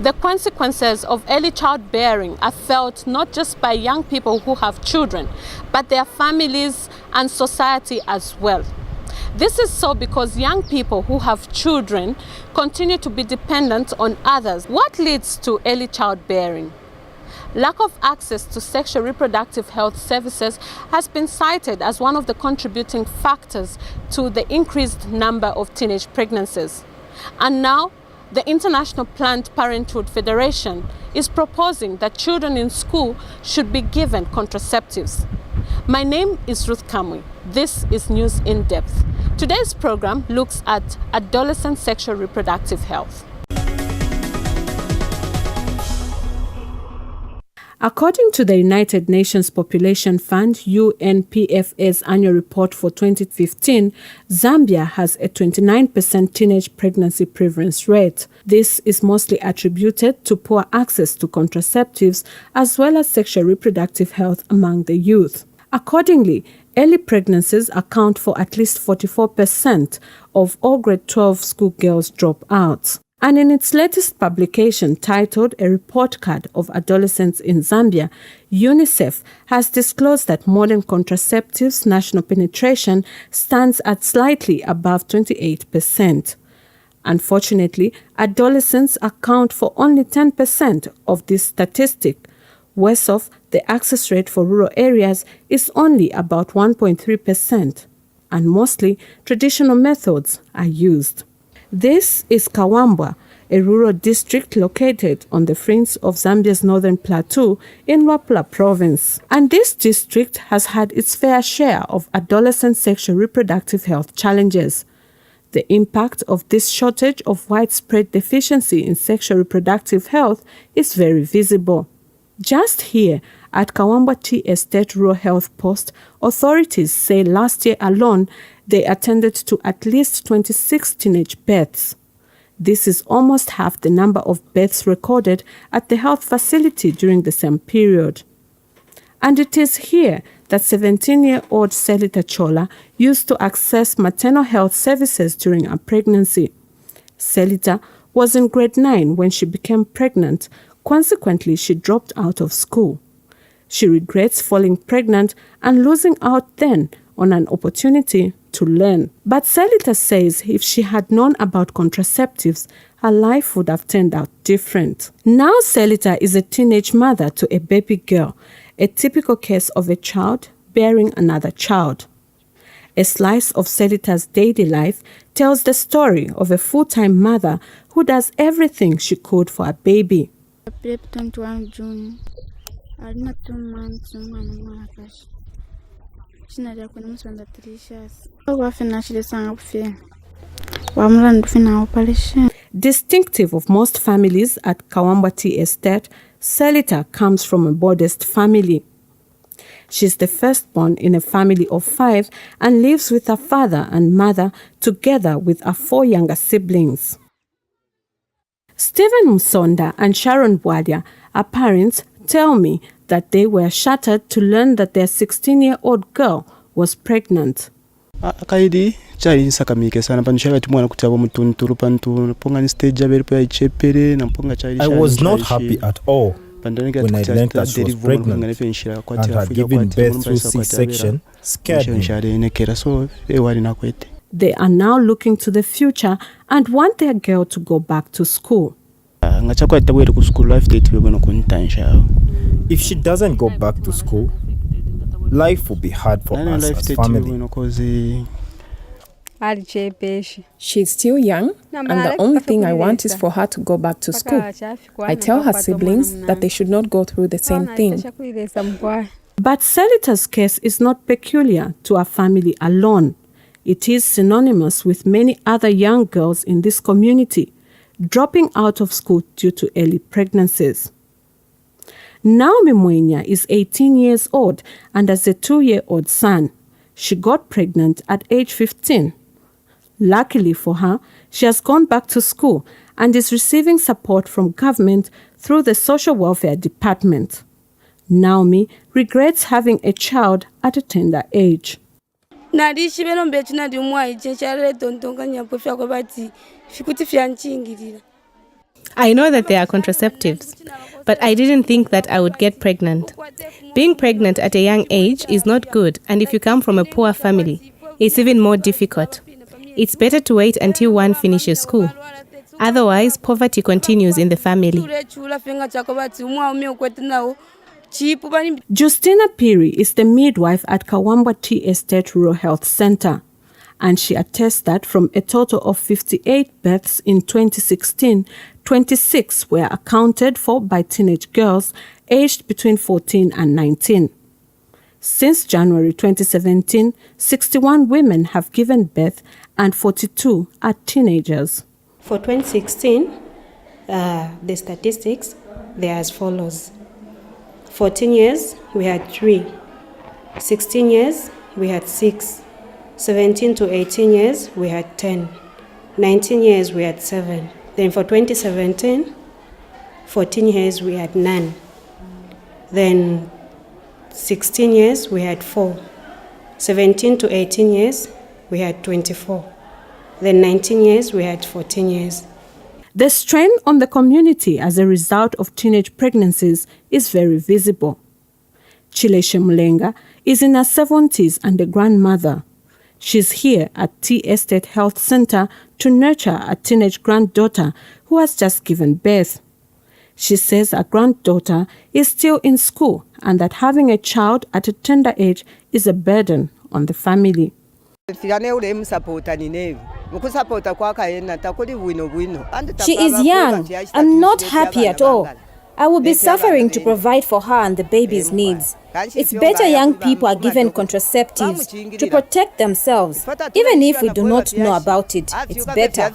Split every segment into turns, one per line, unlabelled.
The consequences of early childbearing are felt not just by young people who have children, but their families and society as well. This is so because young people who have children continue to be dependent on others. What leads to early childbearing? Lack of access to sexual reproductive health services has been cited as one of the contributing factors to the increased number of teenage pregnancies. And now, the International Planned Parenthood Federation is proposing that children in school should be given contraceptives. My name is Ruth Kamwe. This is News in Depth. Today's program looks at adolescent sexual reproductive health. According to the United Nations Population Fund UNPFA's annual report for 2015, Zambia has a 29% teenage pregnancy prevalence rate. This is mostly attributed to poor access to contraceptives as well as sexual reproductive health among the youth. Accordingly, early pregnancies account for at least 44% of all grade 12 schoolgirls dropouts. And in its latest publication titled A Report Card of Adolescents in Zambia, UNICEF has disclosed that modern contraceptives national penetration stands at slightly above 28%. Unfortunately, adolescents account for only 10% of this statistic. Worse off, the access rate for rural areas is only about 1.3%, and mostly traditional methods are used. This is Kawambwa, a rural district located on the fringe of Zambia's northern plateau in Luapula province. And this district has had its fair share of adolescent sexual reproductive health challenges. The impact of this shortage of widespread deficiency in sexual reproductive health is very visible. Just here at Kawambwa Tea Estate Rural Health Post, authorities say last year alone they attended to at least 26 teenage births. This is almost half the number of births recorded at the health facility during the same period. And it is here that 17-year-old Selita Chola used to access maternal health services during her pregnancy. Selita was in grade 9 when she became pregnant. Consequently, she dropped out of school. She regrets falling pregnant and losing out then on an opportunity to learn. But Selita says if she had known about contraceptives, her life would have turned out different. Now Selita is a teenage mother to a baby girl, a typical case of a child bearing another child. A slice of Selita's daily life tells the story of a full-time mother who does everything she could for a baby.
21 June. I not 2 months.
Distinctive of most families at Kawambwa Tea Estate, Selita comes from a modest family. She's the firstborn in a family of 5 and lives with her father and mother together with her 4 younger siblings. Stephen Musonda and Sharon Bwadia, her parents, tell me that they were shattered to learn that their 16-year-old girl was pregnant.
I was
not happy at all when I learned that she was pregnant, and her giving birth through C-section scared me.
They are now looking to the future and want their girl to go back to school.
If she doesn't go back to school, life will be hard for us as family.
She's still young, and the only thing I want is for her to go back to school. I tell her siblings that they should not go through the same thing.
But Selita's case is not peculiar to her family alone. It is synonymous with many other young girls in this community, dropping out of school due to early pregnancies. Naomi Mwenya is 18 years old and has a 2-year-old son. She got pregnant at age 15. Luckily for her, she has gone back to school and is receiving support from government through the Social Welfare Department. Naomi regrets having a child at a tender age.
I know that there are contraceptives, but I didn't think that I would get pregnant. Being pregnant at a young age is not good, and if you come from a poor family, it's even more difficult. It's better to wait until one finishes school. Otherwise, poverty continues in the family.
Justina Piri is the midwife at Kawambwa Tea Estate Rural Health Center, and she attests that from a total of 58 births in 2016, 26 were accounted for by teenage girls aged between 14 and 19. Since January 2017, 61 women have given birth and 42 are teenagers.
For 2016, the statistics, they are as follows. 14 years, we had 3. 16 years, we had 6. 17 to 18 years, we had 10. 19 years, we had 7. Then for 2017, 14 years, we had none. Then 16 years, we had 4. 17 to 18 years, we had 24. Then 19 years, we had 14 years.
The strain on the community as a result of teenage pregnancies is very visible. Chileshe Mulenga is in her 70s and a grandmother. She's here at Tea Estate Health Center to nurture a teenage granddaughter who has just given birth. She says her granddaughter is still in school and that having a child at a tender age is a burden on the family.
She is young. I'm not happy at all. I will be suffering to provide for her and the baby's needs. It's better young people are given contraceptives to protect themselves. Even if we do not know about it, it's better.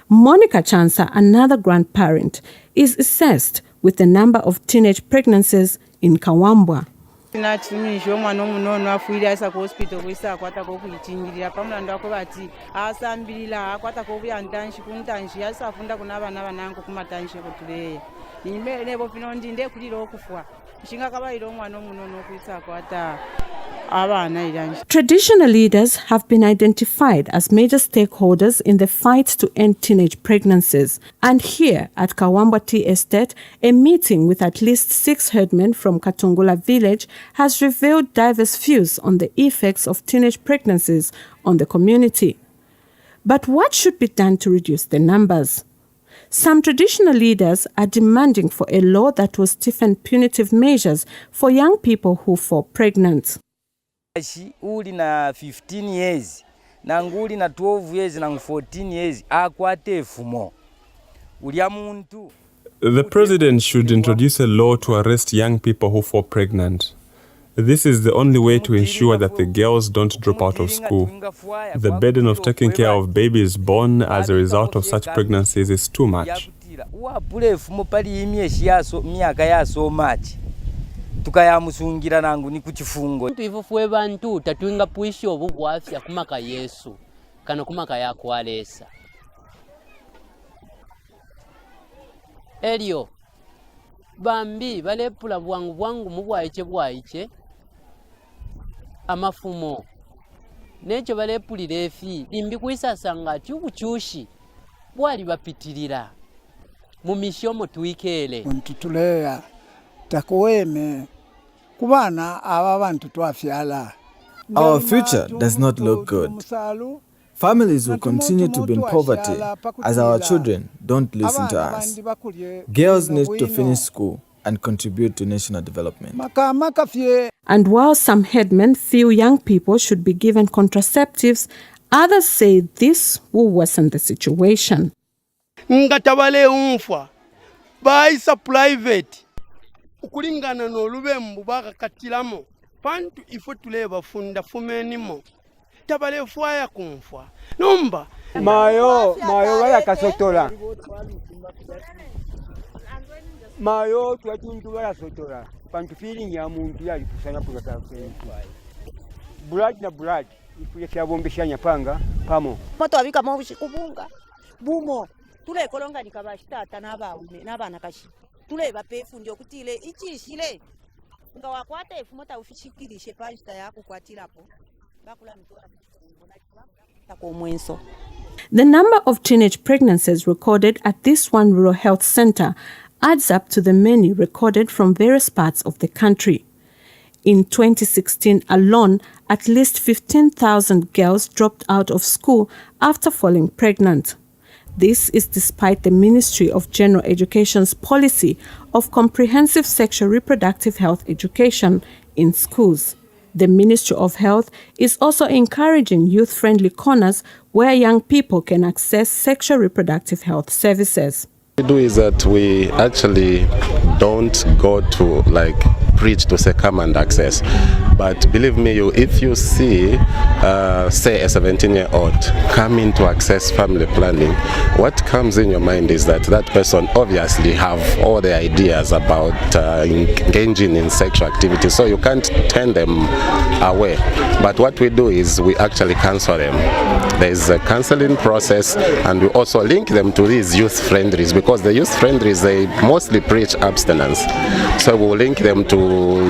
Monica Chansa, another grandparent, is assessed with the number of teenage pregnancies in Kawambwa. Traditional leaders have been identified as major stakeholders in the fight to end teenage pregnancies. And here at Kawambwa Tea Estate, a meeting with at least 6 herdmen from Katungula village has revealed diverse views on the effects of teenage pregnancies on the community. But what should be done to reduce the numbers? Some traditional leaders are demanding for a law that will stiffen punitive measures for young people who fall pregnant.
Uli na 15 years, na nguli na 12 years, na 14 years, akwate fumo.
The president should introduce a law to arrest young people who fall pregnant. This is the only way to ensure that the girls don't drop out of school. The burden of taking care of babies born as a result of such pregnancies is too much.
Tukayamusungira nangu ni kuchifungo.
Tuifufuwe bantu tatuinga puishi obugu afya kumaka Yesu kana kumaka yako alesa. Elio bambi balepula bwangu mubwaiche amafumo necho balepulira efi limbi kwisasanga tyubuchushi bwali bapitirira mu mishomo tuikele
ntutulea takuweme kubana aba bantu twafyala.
Our future does not look good. Families will continue to be in poverty as our children don't listen to us. Girls need to finish school and contribute to national development.
And while some headmen feel young people should be given contraceptives, others say this will worsen the situation.
Ngatabale umfa baisa private ukulingana no lubembu bakakatilamo pantu ifo tuleba funda fumenimo tabale fwaya kumfwa nomba
mayo wala kasotola mayo twatuntu wala sotola pantu feeling ya muntu yali kusana kugata blood na blood ifuye kyabombeshanya panga pamo
moto abika mo kubunga bumo tule kolonga nikabashitata nabaume nabana kashi tule bapefu ndio kutile ichishile nga wakwata efumota ufichikilishe pasta yako kwatilapo
The number of teenage pregnancies recorded at this one rural health center adds up to the many recorded from various parts of the country. In 2016 alone, at least 15,000 girls dropped out of school after falling pregnant. This is despite the Ministry of General Education's policy of comprehensive sexual reproductive health education in schools. The Ministry of Health is also encouraging youth-friendly corners where young people can access sexual reproductive health services.
What we do is that we actually don't go to preach to say come and access, but believe me, if you see say a 17-year-old coming to access family planning, what comes in your mind is that that person obviously have all the ideas about engaging in sexual activity, so you can't turn them away. But what we do is we actually counsel them. There is a counseling process, and we also link them to these youth friendlies, because the youth friendlies, they mostly preach abstinence. So we'll link them to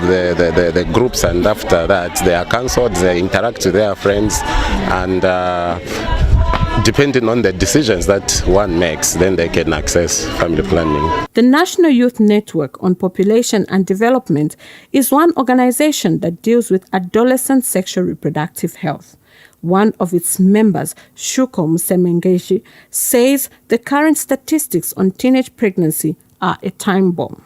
the groups, and after that they are counseled, they interact with their friends, and depending on the decisions that one makes, then they can access family planning.
The National Youth Network on Population and Development is one organization that deals with adolescent sexual reproductive health. One of its members, Shuko Musemengeji, says the current statistics on teenage pregnancy are a time bomb.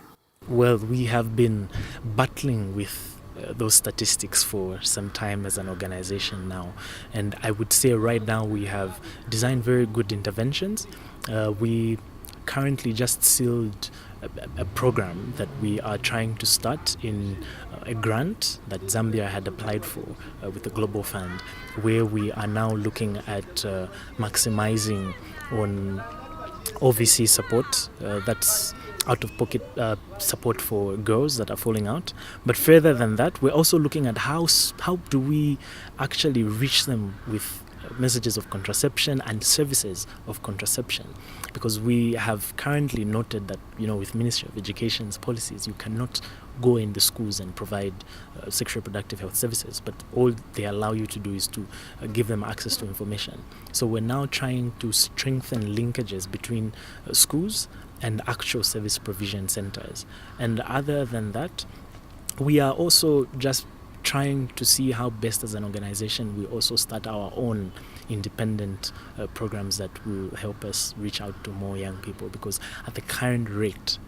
Well, we have been battling with those statistics for some time as an organization now, and I would say right now we have designed very good interventions. We currently just sealed a program that we are trying to start in a grant that Zambia had applied for with the Global Fund, where we are now looking at maximizing on OVC support, that's out-of-pocket support for girls that are falling out. But further than that, we're also looking at how do we actually reach them with messages of contraception and services of contraception, because we have currently noted that, with Ministry of Education's policies, you cannot go in the schools and provide sexual reproductive health services, but all they allow you to do is to give them access to information. So we're now trying to strengthen linkages between schools and actual service provision centers. And other than that, we are also just trying to see how best as an organization we also start our own independent programs that will help us reach out to more young people, because at the current rate,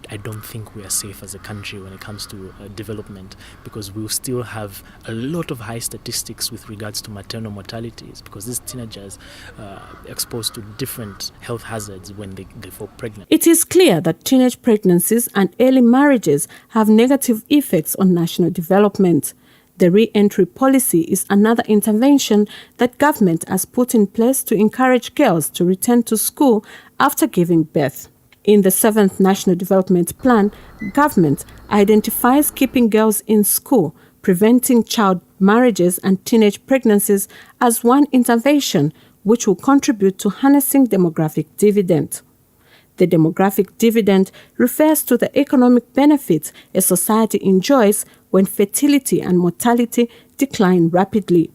I don't think we are safe as a country when it comes to development, because we'll still have a lot of high statistics with regards to maternal mortalities, because these teenagers are exposed to different health hazards when they fall pregnant.
It is clear that teenage pregnancies and early marriages have negative effects on national development. The re-entry policy is another intervention that government has put in place to encourage girls to return to school after giving birth. In the 7th National Development Plan, government identifies keeping girls in school, preventing child marriages and teenage pregnancies as one intervention which will contribute to harnessing demographic dividend. The demographic dividend refers to the economic benefits a society enjoys when fertility and mortality decline rapidly.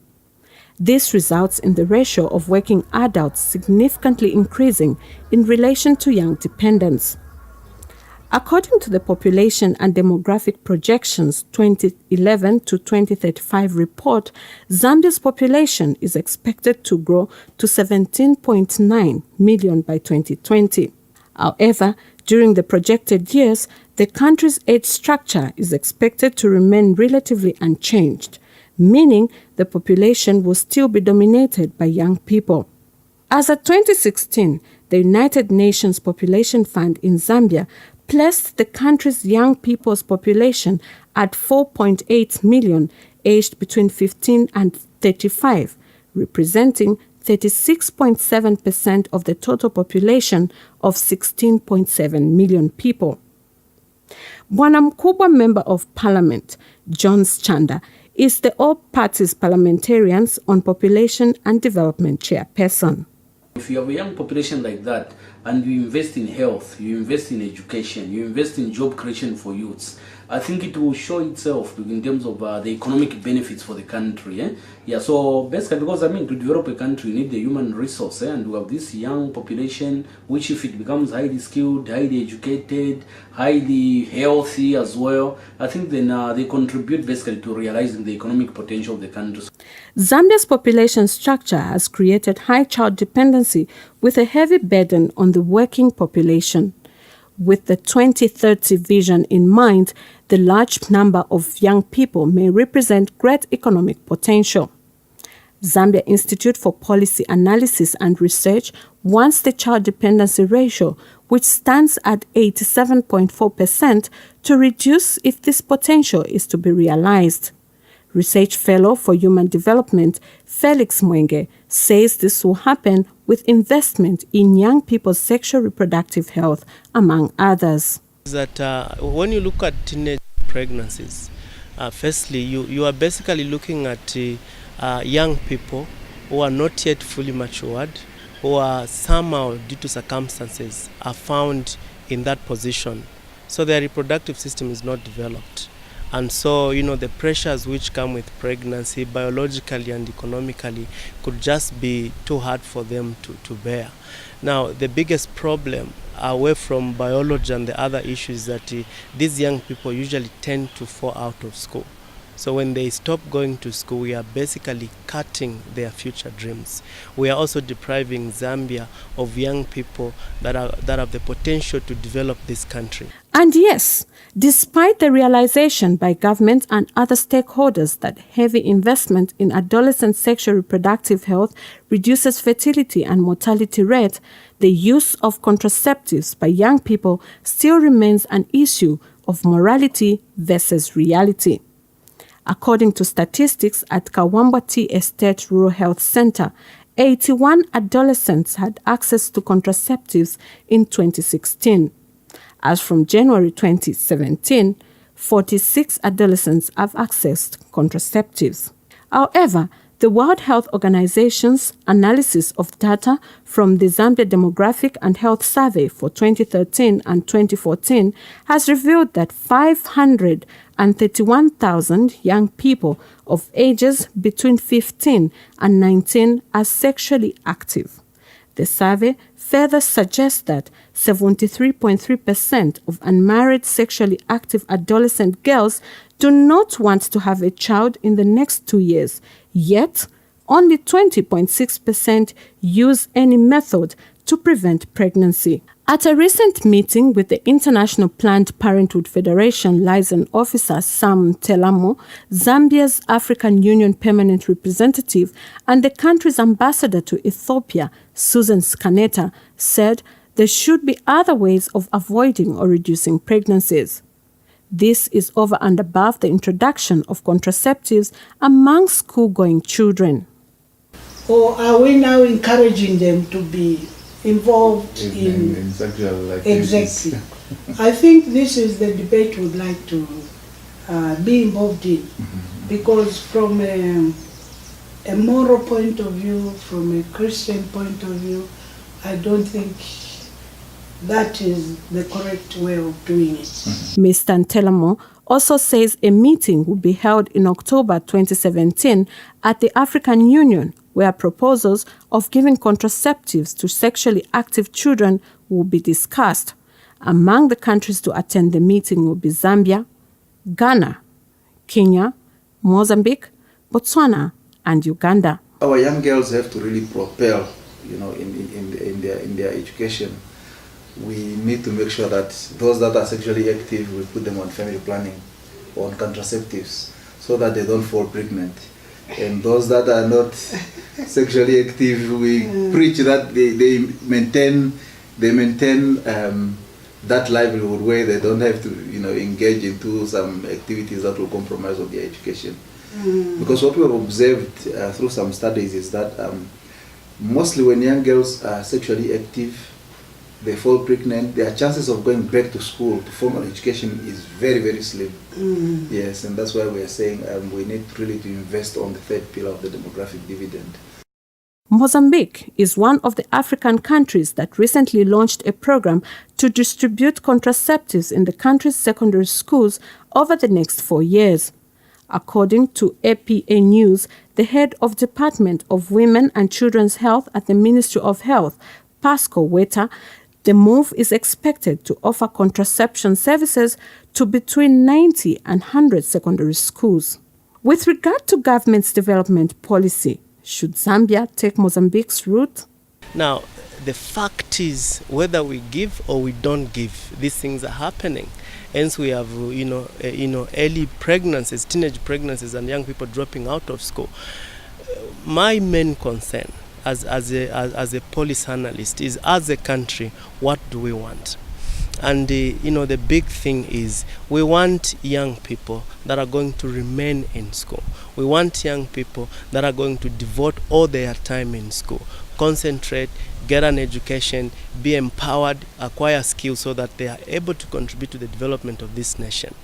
This results in the ratio of working adults significantly increasing in relation to young dependents. According to the Population and Demographic Projections 2011 to 2035 report, Zambia's population is expected to grow to 17.9 million by 2020. However, during the projected years, the country's age structure is expected to remain relatively unchanged, meaning the population will still be dominated by young people. As of 2016, the United Nations Population Fund in Zambia placed the country's young people's population at 4.8 million aged between 15 and 35, representing 36.7% of the total population of 16.7 million people. Bwana Mkubwa Member of Parliament, John Chanda, is the All Parties Parliamentarians on Population and Development Chairperson.
If you have a young population like that, and you invest in health, you invest in education, you invest in job creation for youths, I think it will show itself in terms of the economic benefits for the country. Yeah, so basically, because I mean, to develop a country, you need the human resource, and we have this young population, which if it becomes highly skilled, highly educated, highly healthy as well, I think then they contribute basically to realizing the economic potential of the country.
Zambia's population structure has created high child dependency with a heavy burden on the working population. With the 2030 vision in mind, the large number of young people may represent great economic potential. Zambia Institute for Policy Analysis and Research wants the child dependency ratio, which stands at 87.4%, to reduce if this potential is to be realized. Research Fellow for Human Development Felix Mwenge says this will happen with investment in young people's sexual reproductive health, among others.
That when you look at teenage pregnancies, firstly, you are basically looking at young people who are not yet fully matured, who are somehow, due to circumstances, are found in that position. So their reproductive system is not developed. And so, the pressures which come with pregnancy, biologically and economically, could just be too hard for them to bear. Now, the biggest problem away from biology and the other issues is that these young people usually tend to fall out of school. So when they stop going to school, we are basically cutting their future dreams. We are also depriving Zambia of young people that have the potential to develop this country.
And yes, despite the realization by government and other stakeholders that heavy investment in adolescent sexual reproductive health reduces fertility and mortality rate, the use of contraceptives by young people still remains an issue of morality versus reality. According to statistics at Kawambwa Tea Estate Rural Health Center, 81 adolescents had access to contraceptives in 2016. As from January 2017, 46 adolescents have accessed contraceptives. However, the World Health Organization's analysis of data from the Zambia Demographic and Health Survey for 2013 and 2014 has revealed that 531,000 young people of ages between 15 and 19 are sexually active. The survey further suggests that 73.3% of unmarried sexually active adolescent girls do not want to have a child in the next 2 years, yet only 20.6% use any method to prevent pregnancy. At a recent meeting with the International Planned Parenthood Federation liaison officer Sam Telamo, Zambia's African Union permanent representative, and the country's ambassador to Ethiopia, Susan Scaneta, said there should be other ways of avoiding or reducing pregnancies. This is over and above the introduction of contraceptives among school-going children.
Or are we now encouraging them to be involved in
sexual activities?
Exactly. I think this is the debate we'd like to be involved in, because from a moral point of view, from a Christian point of view, I don't think that is the correct way of doing it.
Mr. Ntelamo also says a meeting will be held in October 2017 at the African Union, where proposals of giving contraceptives to sexually active children will be discussed. Among the countries to attend the meeting will be Zambia, Ghana, Kenya, Mozambique, Botswana, and Uganda.
Our young girls have to really propel, in their education. We need to make sure that those that are sexually active, we put them on family planning, on contraceptives, so that they don't fall pregnant. And those that are not sexually active, we preach that they maintain that livelihood where they don't have to engage into some activities that will compromise on their education. Because what we have observed through some studies is that mostly when young girls are sexually active, they fall pregnant, their chances of going back to school to formal education is very, very slim. Yes, and that's why we are saying we need really to invest on the third pillar of the demographic dividend.
Mozambique is one of the African countries that recently launched a program to distribute contraceptives in the country's secondary schools over the next 4 years. According to APA News, the head of Department of Women and Children's Health at the Ministry of Health, Pascal Weta, the move is expected to offer contraception services to between 90 and 100 secondary schools. With regard to government's development policy, should Zambia take Mozambique's route?
Now, the fact is, whether we give or we don't give, these things are happening. Hence, we have, early pregnancies, teenage pregnancies, and young people dropping out of school. My main concern, as a policy analyst, is as a country, what do we want? And the big thing is we want young people that are going to remain in school. We want young people that are going to devote all their time in school, concentrate, get an education, be empowered, acquire skills so that they are able to contribute to the development of this nation.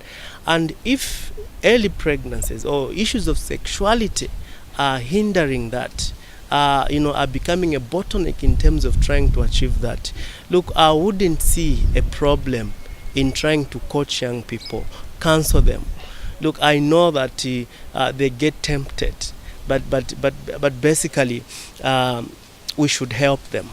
And if early pregnancies or issues of sexuality are hindering that, are becoming a bottleneck in terms of trying to achieve that, look, I wouldn't see a problem in trying to coach young people, counsel them. Look, I know that they get tempted, but basically we should help them.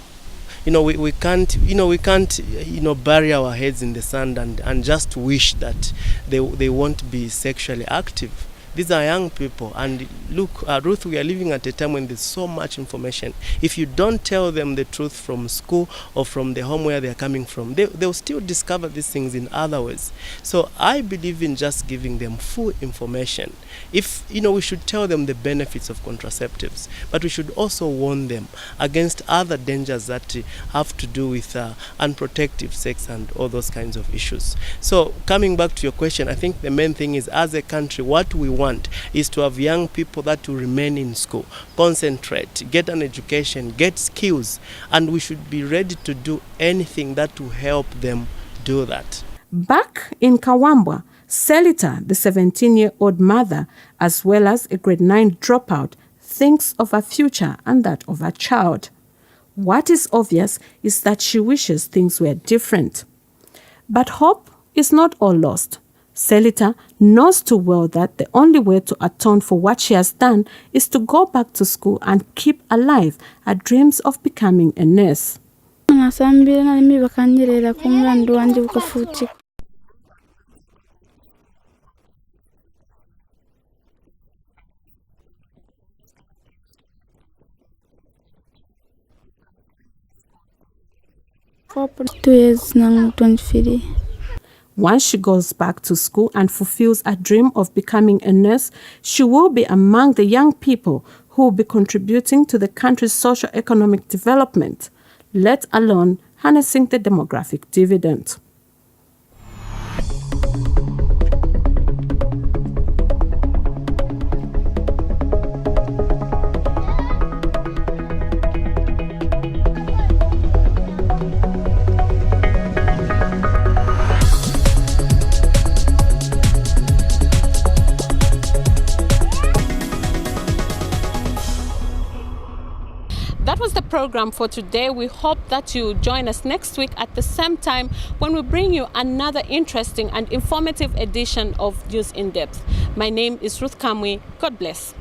We can't bury our heads in the sand and just wish that they won't be sexually active. These are young people, and look, Ruth, we are living at a time when there's so much information. If you don't tell them the truth from school or from the home where they're coming from, they'll still discover these things in other ways. So I believe in just giving them full information. If, we should tell them the benefits of contraceptives, but we should also warn them against other dangers that have to do with unprotected sex and all those kinds of issues. So coming back to your question, I think the main thing is, as a country, what we want is to have young people that will remain in school, concentrate, get an education, get skills, and we should be ready to do anything that will help them do that.
Back in Kawambwa, Selita, the 17-year-old mother, as well as a grade 9 dropout, thinks of her future and that of her child. What is obvious is that she wishes things were different. But hope is not all lost. Selita knows too well that the only way to atone for what she has done is to go back to school and keep alive her dreams of becoming a nurse. Once she goes back to school and fulfills her dream of becoming a nurse, she will be among the young people who will be contributing to the country's socio-economic development, let alone harnessing the demographic dividend. That was the program for today. We hope that you join us next week at the same time when we bring you another interesting and informative edition of News in Depth. My name is Ruth Kamwe. God bless.